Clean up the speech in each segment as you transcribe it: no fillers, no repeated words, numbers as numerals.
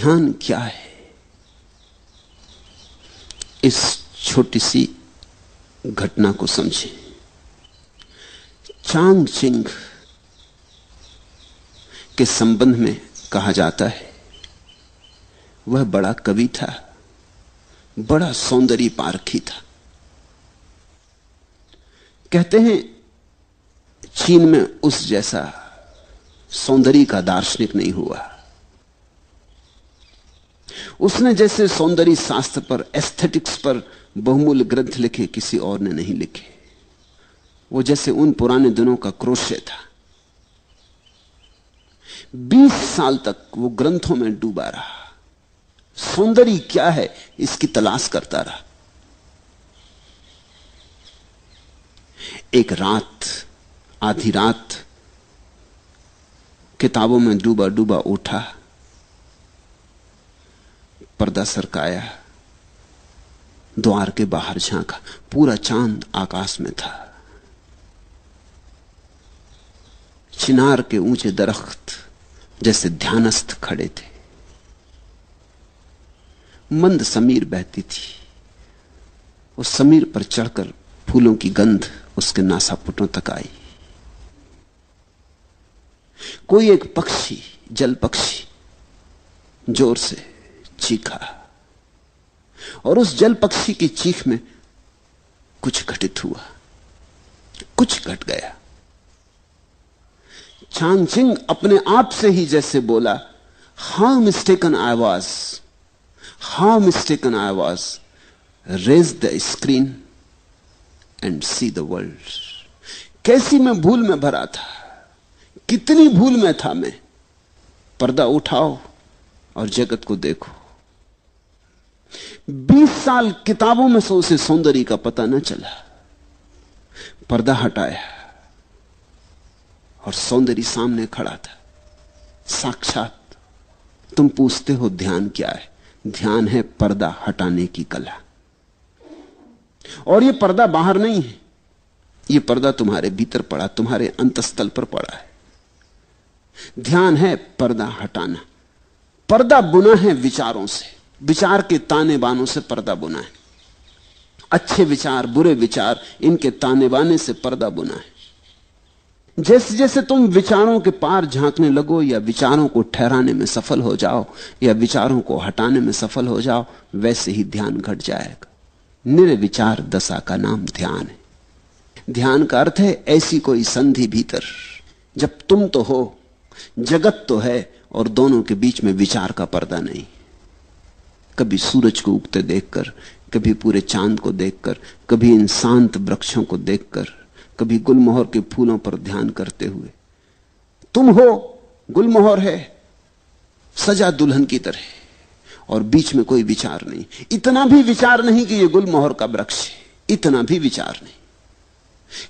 ध्यान क्या है, इस छोटी सी घटना को समझें। चांग चिंग के संबंध में कहा जाता है वह बड़ा कवि था, बड़ा सौंदर्य पारखी था। कहते हैं चीन में उस जैसा सौंदर्य का दार्शनिक नहीं हुआ। उसने जैसे सौंदर्य शास्त्र पर, एस्थेटिक्स पर बहुमूल्य ग्रंथ लिखे किसी और ने नहीं लिखे। वो जैसे उन पुराने दिनों का क्रोशे था। 20 साल तक वो ग्रंथों में डूबा रहा, सौंदर्य क्या है इसकी तलाश करता रहा। एक रात, आधी रात, किताबों में डूबा डूबा उठा, पर्दा सरकाया, द्वार के बाहर झांका, पूरा चांद आकाश में था। चिनार के ऊंचे दरख्त जैसे ध्यानस्थ खड़े थे। मंद समीर बहती थी। उस समीर पर चढ़कर फूलों की गंध उसके नासापुटों तक आई। कोई एक पक्षी, जल पक्षी, जोर से चीखा और उस जल पक्षी की चीख में कुछ घटित हुआ, कुछ घट गया। चांग चिंग अपने आप से ही जैसे बोला, how mistaken I was, how mistaken I was, raise the screen and see the world. कैसी मैं भूल में भरा था, कितनी भूल में था मैं। पर्दा उठाओ और जगत को देखो। 20 साल किताबों में से उसे सौंदर्य का पता न चला। पर्दा हटाया और सौंदर्य सामने खड़ा था, साक्षात। तुम पूछते हो ध्यान क्या है? ध्यान है पर्दा हटाने की कला। और यह पर्दा बाहर नहीं है, यह पर्दा तुम्हारे भीतर पड़ा, तुम्हारे अंतस्थल पर पड़ा है। ध्यान है पर्दा हटाना। पर्दा बुना है विचारों से, विचार के ताने बानों से पर्दा बुना है। अच्छे विचार, बुरे विचार, इनके ताने बाने से पर्दा बुना है। जैसे जैसे तुम विचारों के पार झांकने लगो, या विचारों को ठहराने में सफल हो जाओ, या विचारों को हटाने में सफल हो जाओ, वैसे ही ध्यान घट जाएगा। निर्विचार दशा का नाम ध्यान है। ध्यान का अर्थ है ऐसी कोई संधि भीतर, जब तुम तो हो, जगत तो है, और दोनों के बीच में विचार का पर्दा नहीं। कभी सूरज को उगते देखकर, कभी पूरे चांद को देखकर, कभी इन शांत वृक्षों को देखकर, कभी गुलमोहर के फूलों पर ध्यान करते हुए। तुम हो, गुलमोहर है, सजा दुल्हन की तरह, और बीच में कोई विचार नहीं। इतना भी विचार नहीं कि यह गुलमोहर का वृक्ष है, इतना भी विचार नहीं।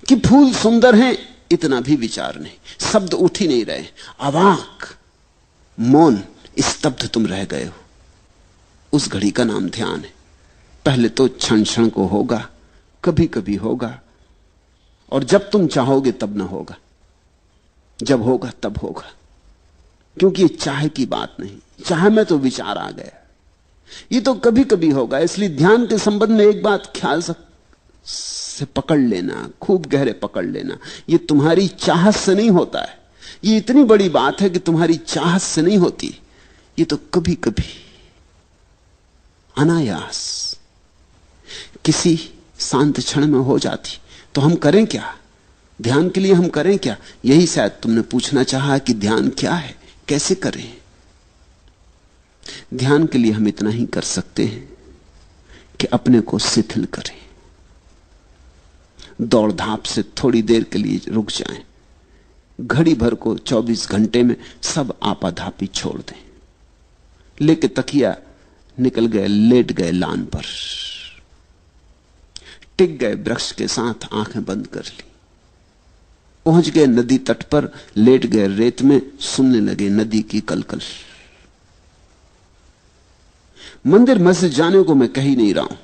कि फूल सुंदर हैं, इतना भी विचार नहीं। शब्द उठ ही नहीं रहे, अवाक, मौन, स्तब्ध तुम रह गए हो। उस घड़ी का नाम ध्यान है। पहले तो क्षण क्षण को होगा, कभी कभी होगा, और जब तुम चाहोगे तब ना होगा, जब होगा तब होगा। क्योंकि ये चाह की बात नहीं, चाह में तो विचार आ गया। ये तो कभी कभी होगा। इसलिए ध्यान के संबंध में एक बात ख्याल से पकड़ लेना, खूब गहरे पकड़ लेना, ये तुम्हारी चाहत से नहीं होता है। ये इतनी बड़ी बात है कि तुम्हारी चाहत से नहीं होती, ये तो कभी कभी अनायास किसी शांत क्षण में हो जाती। तो हम करें क्या? ध्यान के लिए हम करें क्या? यही शायद तुमने पूछना चाहा कि ध्यान क्या है, कैसे करें। ध्यान के लिए हम इतना ही कर सकते हैं कि अपने को शिथिल करें, दौड़ धाप से थोड़ी देर के लिए रुक जाएं, घड़ी भर को 24 घंटे में सब आपाधापी छोड़ दें। लेके तकिया निकल गए, लेट गए लान पर, टिक गए वृक्ष के साथ, आंखें बंद कर ली, पहुंच गए नदी तट पर, लेट गए रेत में, सुनने लगे नदी की कलकल। मंदिर मस्जिद जाने को मैं कह ही नहीं रहा हूं,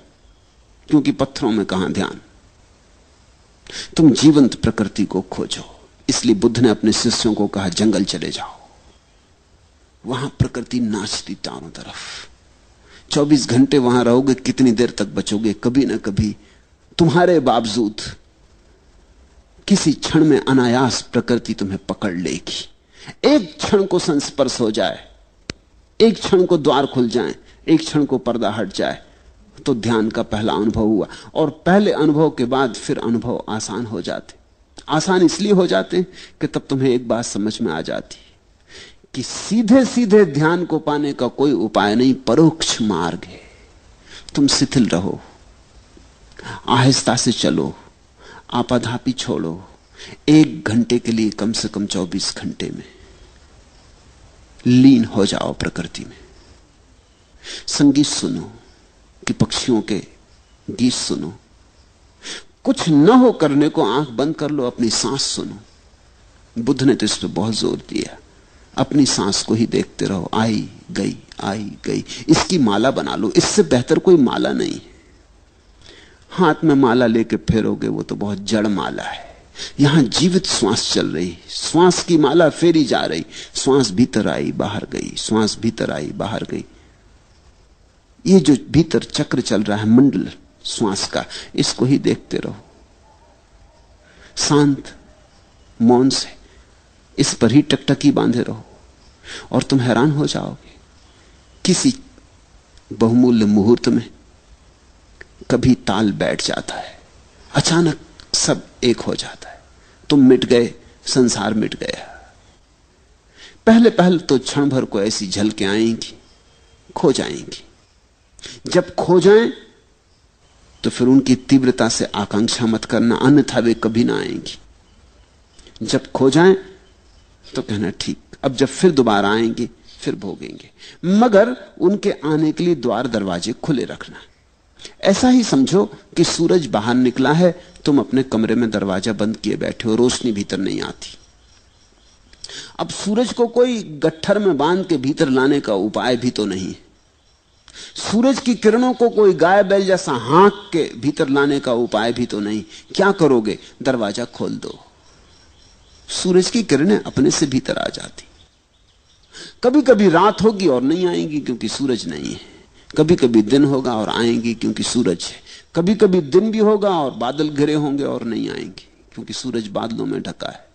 क्योंकि पत्थरों में कहां ध्यान। तुम जीवंत प्रकृति को खोजो। इसलिए बुद्ध ने अपने शिष्यों को कहा, जंगल चले जाओ, वहां प्रकृति नाचती चारों तरफ। 24 घंटे वहां रहोगे, कितनी देर तक बचोगे? कभी ना कभी तुम्हारे बावजूद किसी क्षण में अनायास प्रकृति तुम्हें पकड़ लेगी। एक क्षण को संस्पर्श हो जाए, एक क्षण को द्वार खुल जाए, एक क्षण को पर्दा हट जाए, तो ध्यान का पहला अनुभव हुआ। और पहले अनुभव के बाद फिर अनुभव आसान हो जाते। आसान इसलिए हो जाते कि तब तुम्हें एक बात समझ में आ जाती कि सीधे सीधे ध्यान को पाने का कोई उपाय नहीं, परोक्ष मार्ग है। तुम शिथिल रहो, आहिस्ता से चलो, आपाधापी छोड़ो। 1 घंटे के लिए कम से कम 24 घंटे में लीन हो जाओ प्रकृति में। संगीत सुनो कि पक्षियों के गीत सुनो। कुछ न हो करने को आंख बंद कर लो, अपनी सांस सुनो। बुद्ध ने तो इस पर बहुत जोर दिया। अपनी सांस को ही देखते रहो, आई गई आई गई। इसकी माला बना लो, इससे बेहतर कोई माला नहीं। हाथ में माला लेके फेरोगे वो तो बहुत जड़ माला है। यहां जीवित श्वास चल रही, श्वास की माला फेरी जा रही। श्वास भीतर आई बाहर गई, श्वास भीतर आई बाहर गई। ये जो भीतर चक्र चल रहा है मंडल श्वास का, इसको ही देखते रहो शांत मौन से। इस पर ही टकटकी बांधे रहो और तुम हैरान हो जाओगे। किसी बहुमूल्य मुहूर्त में कभी ताल बैठ जाता है, अचानक सब एक हो जाता है। तुम मिट गए, संसार मिट गया। पहले पहले तो क्षण भर को ऐसी झलकें आएंगी, खो जाएंगी। जब खो जाएं तो फिर उनकी तीव्रता से आकांक्षा मत करना, अन्यथा वे कभी ना आएंगी। जब खो जाएं तो कहना ठीक, अब जब फिर दोबारा आएंगे फिर भोगेंगे। मगर उनके आने के लिए द्वार दरवाजे खुले रखना। ऐसा ही समझो कि सूरज बाहर निकला है, तुम अपने कमरे में दरवाजा बंद किए बैठे हो, रोशनी भीतर नहीं आती। अब सूरज को कोई गट्ठर में बांध के भीतर लाने का उपाय भी तो नहीं। सूरज की किरणों को कोई गाय बैल जैसा हाँक के भीतर लाने का उपाय भी तो नहीं। क्या करोगे? दरवाजा खोल दो, सूरज की किरणें अपने से भीतर आ जाती। कभी कभी रात होगी और नहीं आएंगी क्योंकि सूरज नहीं है। कभी कभी दिन होगा और आएंगी क्योंकि सूरज है। कभी कभी दिन भी होगा और बादल घिरे होंगे और नहीं आएंगे क्योंकि सूरज बादलों में ढका है।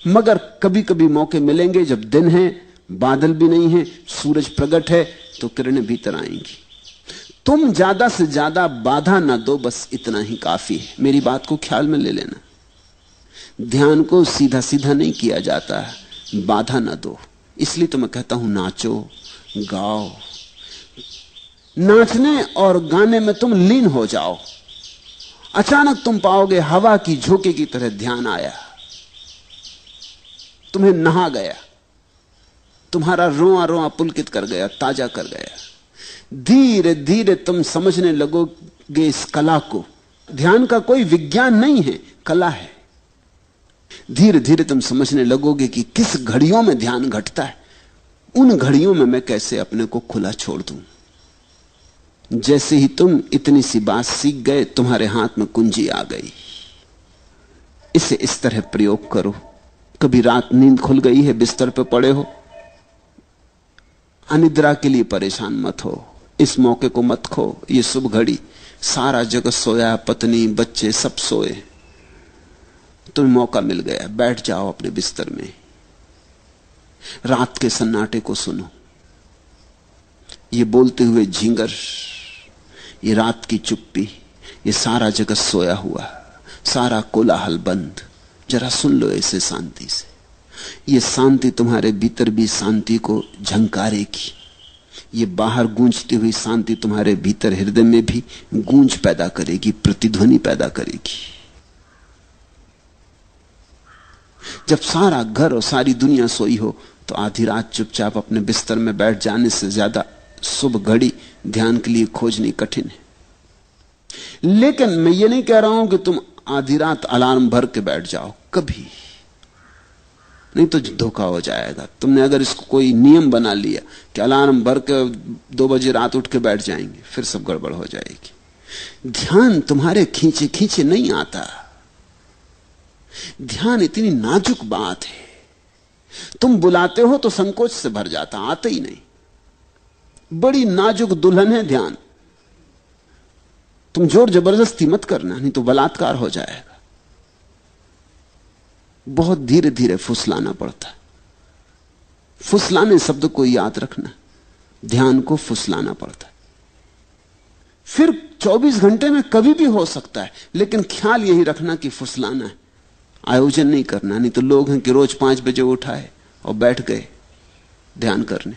मगर कभी कभी मौके मिलेंगे जब दिन है, बादल भी नहीं है, सूरज प्रकट है, तो किरणें भीतर आएंगी। तुम ज्यादा से ज्यादा बाधा ना दो, बस इतना ही काफी है। मेरी बात को ख्याल में ले लेना। ध्यान को सीधा सीधा नहीं किया जाता, बाधा ना दो। इसलिए तो मैं कहता हूं नाचो गाओ। नाचने और गाने में तुम लीन हो जाओ। अचानक तुम पाओगे हवा की झोंके की तरह ध्यान आया, तुम्हें नहा गया, तुम्हारा रोआ रोआ पुलकित कर गया, ताजा कर गया। धीरे धीरे तुम समझने लगोगे इस कला को। ध्यान का कोई विज्ञान नहीं है, कला है। धीरे धीरे तुम समझने लगोगे कि किस घड़ियों में ध्यान घटता है। उन घड़ियों में मैं कैसे अपने को खुला छोड़ दूं। जैसे ही तुम इतनी सी बात सीख गए, तुम्हारे हाथ में कुंजी आ गई। इसे इस तरह प्रयोग करो। कभी रात नींद खुल गई है, बिस्तर पर पड़े हो, अनिद्रा के लिए परेशान मत हो। इस मौके को मत खो। ये शुभ घड़ी, सारा जगत सोया, पत्नी बच्चे सब सोए, तुम्हें मौका मिल गया। बैठ जाओ अपने बिस्तर में, रात के सन्नाटे को सुनो। ये बोलते हुए झींगर, ये रात की चुप्पी, ये सारा जगत सोया हुआ, सारा कोलाहल बंद। जरा सुन लो इसे शांति से। ये शांति तुम्हारे भीतर भी शांति को झंकारेगी। ये बाहर गूंजती हुई शांति तुम्हारे भीतर हृदय में भी गूंज पैदा करेगी, प्रतिध्वनि पैदा करेगी। जब सारा घर और सारी दुनिया सोई हो तो आधी रात चुपचाप अपने बिस्तर में बैठ जाने से ज्यादा शुभ घड़ी ध्यान के लिए खोजनी कठिन है। लेकिन मैं ये नहीं कह रहा हूं कि तुम आधी रात अलार्म भर के बैठ जाओ, कभी नहीं, तो धोखा हो जाएगा। तुमने अगर इसको कोई नियम बना लिया कि अलार्म भर के 2 बजे रात उठ के बैठ जाएंगे, फिर सब गड़बड़ हो जाएगी। ध्यान तुम्हारे खींचे खींचे नहीं आता। ध्यान इतनी नाजुक बात है, तुम बुलाते हो तो संकोच से भर जाता, आते ही नहीं। बड़ी नाजुक दुल्हन है ध्यान, तुम जोर जबरदस्ती मत करना, नहीं तो बलात्कार हो जाएगा। बहुत धीरे धीरे फुसलाना पड़ता। फुसलाने शब्द को याद रखना, ध्यान को फुसलाना पड़ता। फिर 24 घंटे में कभी भी हो सकता है, लेकिन ख्याल यही रखना कि फुसलाना है, आयोजन नहीं करना। नहीं तो लोग हैं कि रोज 5 बजे उठाए और बैठ गए ध्यान करने,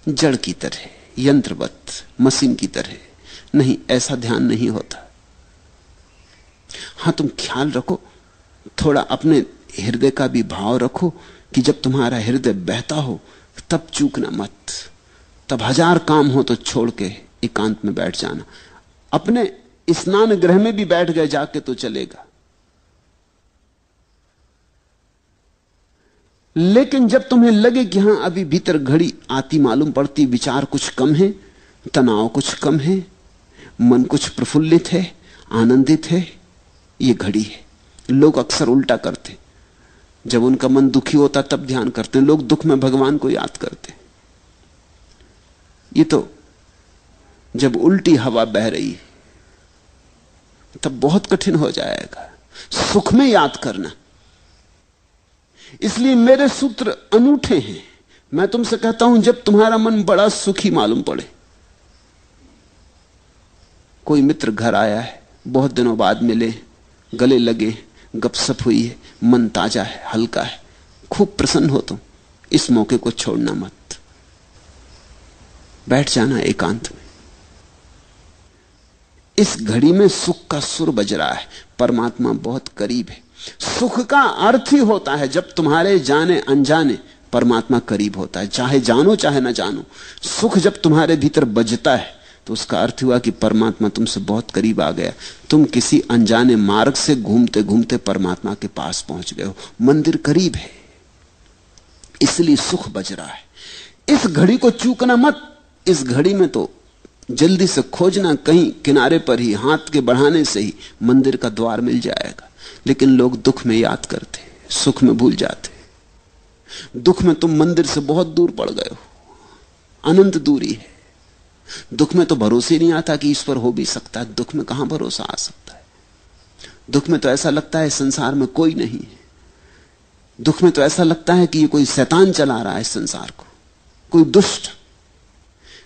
जड़ की तरह, यंत्रवत, मशीन की तरह। नहीं, ऐसा ध्यान नहीं होता। हां, तुम ख्याल रखो, थोड़ा अपने हृदय का भी भाव रखो कि जब तुम्हारा हृदय बहता हो तब चूकना मत। तब 1000 काम हो तो छोड़ के एकांत में बैठ जाना। अपने स्नान गृह में भी बैठ गए जाके तो चलेगा, लेकिन जब तुम्हें लगे कि हां अभी भीतर घड़ी आती मालूम पड़ती, विचार कुछ कम है, तनाव कुछ कम है, मन कुछ प्रफुल्लित है, आनंदित है, यह घड़ी है। लोग अक्सर उल्टा करते, जब उनका मन दुखी होता तब ध्यान करते हैं। लोग दुख में भगवान को याद करते। ये तो जब उल्टी हवा बह रही है तब बहुत कठिन हो जाएगा सुख में याद करना। इसलिए मेरे सूत्र अनूठे हैं। मैं तुमसे कहता हूं, जब तुम्हारा मन बड़ा सुखी मालूम पड़े, कोई मित्र घर आया है, बहुत दिनों बाद मिले, गले लगे, गपशप हुई है, मन ताजा है, हल्का है, खूब प्रसन्न हो तुम, इस मौके को छोड़ना मत। बैठ जाना एकांत में। इस घड़ी में सुख का सुर बज रहा है, परमात्मा बहुत करीब है। सुख का अर्थ ही होता है जब तुम्हारे जाने अनजाने परमात्मा करीब होता है, चाहे जानो चाहे ना जानो। सुख जब तुम्हारे भीतर बजता है तो उसका अर्थ हुआ कि परमात्मा तुमसे बहुत करीब आ गया। तुम किसी अनजाने मार्ग से घूमते घूमते परमात्मा के पास पहुंच गए हो, मंदिर करीब है, इसलिए सुख बज रहा है। इस घड़ी को चूकना मत। इस घड़ी में तो जल्दी से खोजना, कहीं किनारे पर ही हाथ के बढ़ाने से ही मंदिर का द्वार मिल जाएगा। लेकिन लोग दुख में याद करते, सुख में भूल जाते। दुख में तुम मंदिर से बहुत दूर पड़ गए हो, अनंत दूरी है। दुख में तो भरोसे नहीं आता कि ईश्वर हो भी सकता है। दुख में कहां भरोसा आ सकता है? दुख में तो ऐसा लगता है संसार में कोई नहीं है। दुख में तो ऐसा लगता है कि ये कोई शैतान चला रहा है संसार को, कोई दुष्ट।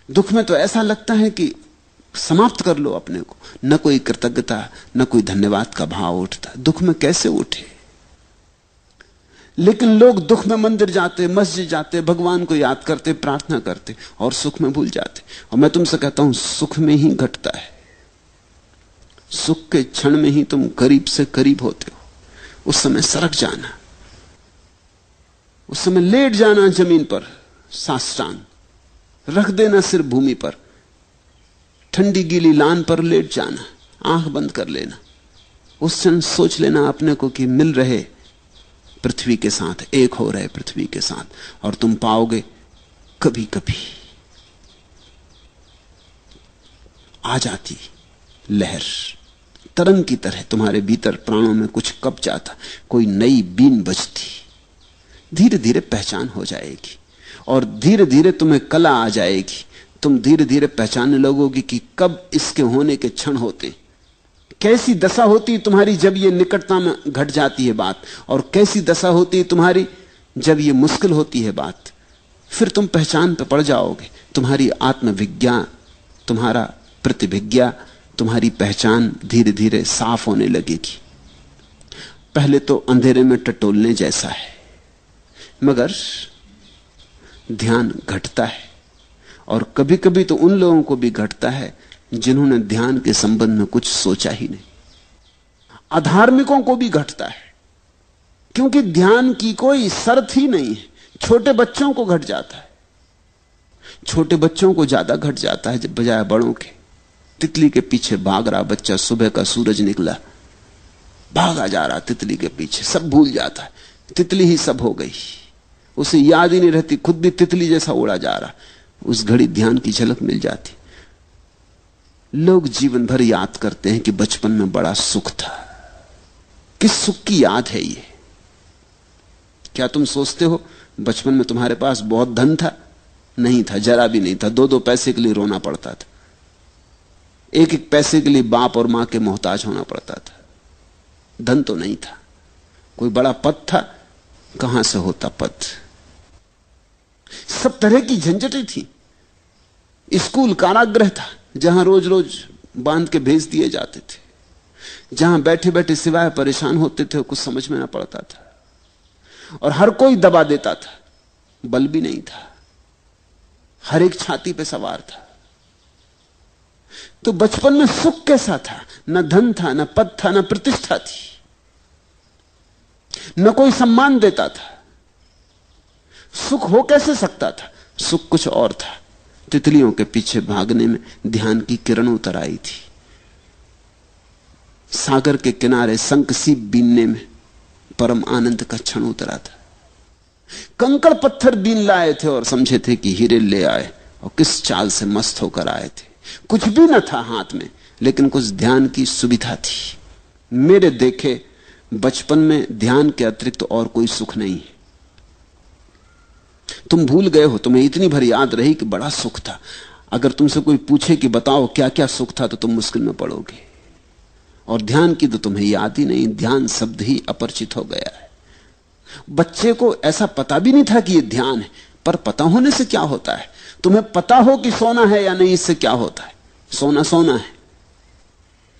दुख में तो ऐसा लगता है कि समाप्त कर लो अपने को। न कोई कृतज्ञता, न कोई धन्यवाद का भाव उठता। दुख में कैसे उठे? लेकिन लोग दुख में मंदिर जाते, मस्जिद जाते, भगवान को याद करते, प्रार्थना करते और सुख में भूल जाते। और मैं तुमसे कहता हूं, सुख में ही घटता है। सुख के क्षण में ही तुम करीब से करीब होते हो। उस समय सरक जाना, उस समय लेट जाना जमीन पर, साष्टांग रख देना सिर भूमि पर, ठंडी गीली लान पर लेट जाना, आंख बंद कर लेना। उस क्षण सोच लेना अपने को कि मिल रहे पृथ्वी के साथ, एक हो रहे पृथ्वी के साथ। और तुम पाओगे कभी कभी आ जाती लहर, तरंग की तरह तुम्हारे भीतर प्राणों में कुछ कब जाता, कोई नई बीन बजती। धीरे धीरे पहचान हो जाएगी और धीरे धीरे तुम्हें कला आ जाएगी। तुम धीरे धीरे पहचानने लगोगी कि कब इसके होने के क्षण होते, कैसी दशा होती है तुम्हारी जब ये निकटता में घट जाती है बात, और कैसी दशा होती है तुम्हारी जब ये मुश्किल होती है बात। फिर तुम पहचान पे पड़ जाओगे। तुम्हारी आत्मविज्ञा, तुम्हारा प्रतिभिज्ञा, तुम्हारी पहचान धीरे धीरे साफ होने लगेगी। पहले तो अंधेरे में टटोलने जैसा है, मगर ध्यान घटता है। और कभी कभी तो उन लोगों को भी घटता है जिन्होंने ध्यान के संबंध में कुछ सोचा ही नहीं। अधार्मिकों को भी घटता है, क्योंकि ध्यान की कोई शर्त ही नहीं है। छोटे बच्चों को घट जाता है, छोटे बच्चों को ज्यादा घट जाता है जब बजाय बड़ों के। तितली के पीछे भाग रहा बच्चा, सुबह का सूरज निकला, भागा जा रहा तितली के पीछे, सब भूल जाता है, तितली ही सब हो गई, उसे याद ही नहीं रहती, खुद भी तितली जैसा उड़ा जा रहा। उस घड़ी ध्यान की झलक मिल जाती। लोग जीवन भर याद करते हैं कि बचपन में बड़ा सुख था। किस सुख की याद है ये? क्या तुम सोचते हो बचपन में तुम्हारे पास बहुत धन था? नहीं था, जरा भी नहीं था। 2-2 पैसे के लिए रोना पड़ता था, 1-1 पैसे के लिए बाप और मां के मोहताज होना पड़ता था। धन तो नहीं था। कोई बड़ा पद था? कहां से होता पद? सब तरह की झंझटें थी। स्कूल कारागृह था, जहां रोज रोज बांध के भेज दिए जाते थे, जहां बैठे बैठे सिवाय परेशान होते थे, कुछ समझ में ना पड़ता था, और हर कोई दबा देता था। बल भी नहीं था, हर एक छाती पे सवार था। तो बचपन में सुख कैसा था? न धन था, न पद था, न प्रतिष्ठा थी, न कोई सम्मान देता था। सुख हो कैसे सकता था? सुख कुछ और था। तितलियों के पीछे भागने में ध्यान की किरण उतर आई थी। सागर के किनारे शंख सीप बीनने में परम आनंद का क्षण उतरा था। कंकड़ पत्थर बीन लाए थे और समझे थे कि हीरे ले आए, और किस चाल से मस्त होकर आए थे। कुछ भी न था हाथ में, लेकिन कुछ ध्यान की सुविधा थी। मेरे देखे बचपन में ध्यान के अतिरिक्त और कोई सुख नहीं है। तुम भूल गए हो, तुम्हें इतनी भर याद रही कि बड़ा सुख था। अगर तुमसे कोई पूछे कि बताओ क्या क्या सुख था, तो तुम मुश्किल में पड़ोगे। और ध्यान की तो तुम्हें याद ही नहीं, ध्यान शब्द ही अपरिचित हो गया है। बच्चे को ऐसा पता भी नहीं था कि यह ध्यान है, पर पता होने से क्या होता है? तुम्हें पता हो कि सोना है या नहीं, इससे क्या होता है? सोना सोना है।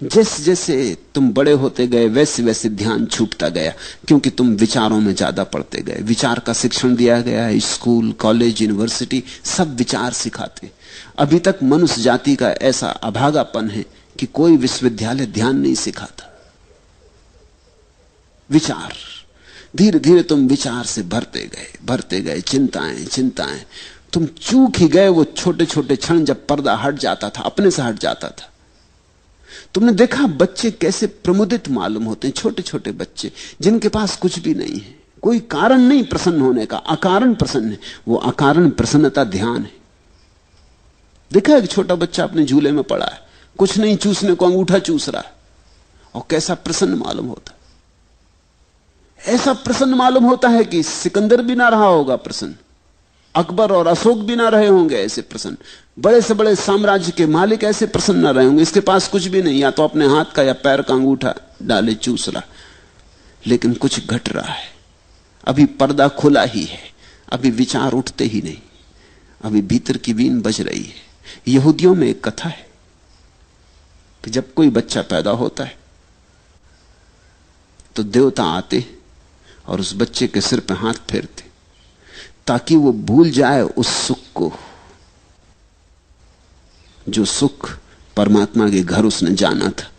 जैसे जैसे तुम बड़े होते गए, वैसे वैसे ध्यान छूटता गया, क्योंकि तुम विचारों में ज्यादा पड़ते गए। विचार का शिक्षण दिया गया है, स्कूल, कॉलेज, यूनिवर्सिटी सब विचार सिखाते। अभी तक मनुष्य जाति का ऐसा अभागापन है कि कोई विश्वविद्यालय ध्यान नहीं सिखाता। विचार, धीरे धीरे तुम विचार से भरते गए, चिंताएं चिंताएं। तुम चूक ही गए वो छोटे छोटे क्षण जब पर्दा हट जाता था, अपने से हट जाता था। तुमने देखा बच्चे कैसे प्रमुदित मालूम होते हैं, छोटे छोटे बच्चे जिनके पास कुछ भी नहीं है, कोई कारण नहीं प्रसन्न होने का, अकारण प्रसन्न है। वो अकारण प्रसन्नता ध्यान है। देखा एक छोटा बच्चा अपने झूले में पड़ा है, कुछ नहीं चूसने को अंगूठा चूस रहा है, और कैसा प्रसन्न मालूम होता है। ऐसा प्रसन्न मालूम होता है कि सिकंदर भी ना रहा होगा प्रसन्न, अकबर और अशोक भी ना रहे होंगे ऐसे प्रसन्न, बड़े से बड़े साम्राज्य के मालिक ऐसे प्रसन्न ना रहे होंगे। इसके पास कुछ भी नहीं, या तो अपने हाथ का या पैर का अंगूठा डाले चूस रहा, लेकिन कुछ घट रहा है। अभी पर्दा खुला ही है, अभी विचार उठते ही नहीं, अभी भीतर की वीण बज रही है। यहूदियों में एक कथा है कि जब कोई बच्चा पैदा होता है तो देवता आते और उस बच्चे के सिर पे हाथ फेरते, ताकि वो भूल जाए उस सुख को, जो सुख परमात्मा के घर उसने जाना था।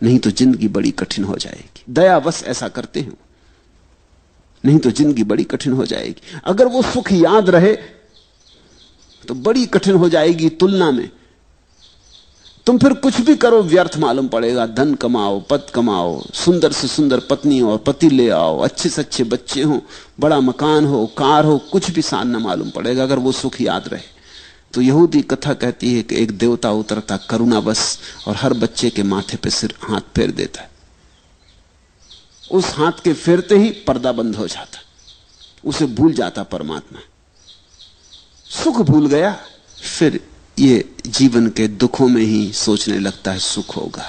नहीं तो जिंदगी बड़ी कठिन हो जाएगी। दयावश ऐसा करते हैं, नहीं तो जिंदगी बड़ी कठिन हो जाएगी। अगर वो सुख याद रहे तो बड़ी कठिन हो जाएगी तुलना में। तुम फिर कुछ भी करो व्यर्थ मालूम पड़ेगा। धन कमाओ, पद कमाओ, सुंदर से सुंदर पत्नी और पति ले आओ, अच्छे से अच्छे बच्चे हो, बड़ा मकान हो, कार हो, कुछ भी सान न मालूम पड़ेगा अगर वो सुख याद रहे। तो यहूदी कथा कहती है कि एक देवता उतरता करुणावश और हर बच्चे के माथे पे सिर हाथ फेर देता है। उस हाथ के फेरते ही पर्दा बंद हो जाता, उसे भूल जाता परमात्मा, सुख भूल गया। फिर ये जीवन के दुखों में ही सोचने लगता है सुख होगा।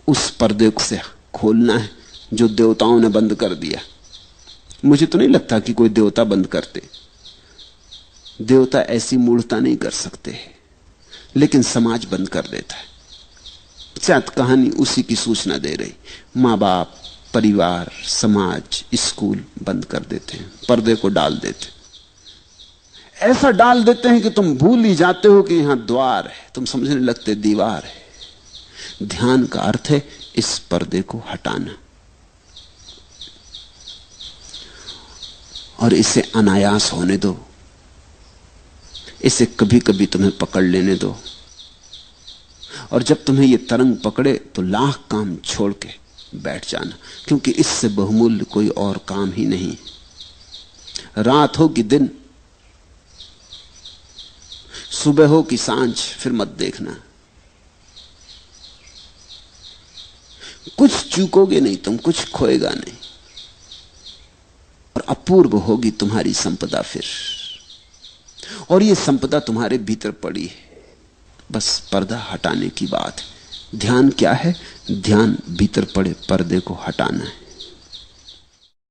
उस पर्दे से खोलना है जो देवताओं ने बंद कर दिया। मुझे तो नहीं लगता कि कोई देवता बंद करते, देवता ऐसी मूढ़ता नहीं कर सकते, लेकिन समाज बंद कर देता है। शायद कहानी उसी की सूचना दे रही। मां बाप, परिवार, समाज, स्कूल बंद कर देते हैं, पर्दे को डाल देते, ऐसा डाल देते हैं कि तुम भूल ही जाते हो कि यहां द्वार है, तुम समझने लगते दीवार है। ध्यान का अर्थ है इस पर्दे को हटाना और इसे अनायास होने दो, इसे कभी कभी तुम्हें पकड़ लेने दो। और जब तुम्हें यह तरंग पकड़े तो लाख काम छोड़ के बैठ जाना, क्योंकि इससे बहुमूल्य कोई और काम ही नहीं। रात हो कि दिन, सुबह हो कि सांझ, फिर मत देखना। कुछ चूकोगे नहीं तुम, कुछ खोएगा नहीं। अपूर्व होगी तुम्हारी संपदा फिर। और ये संपदा तुम्हारे भीतर पड़ी है, बस पर्दा हटाने की बात है। ध्यान क्या है? ध्यान भीतर पड़े पर्दे को हटाना है।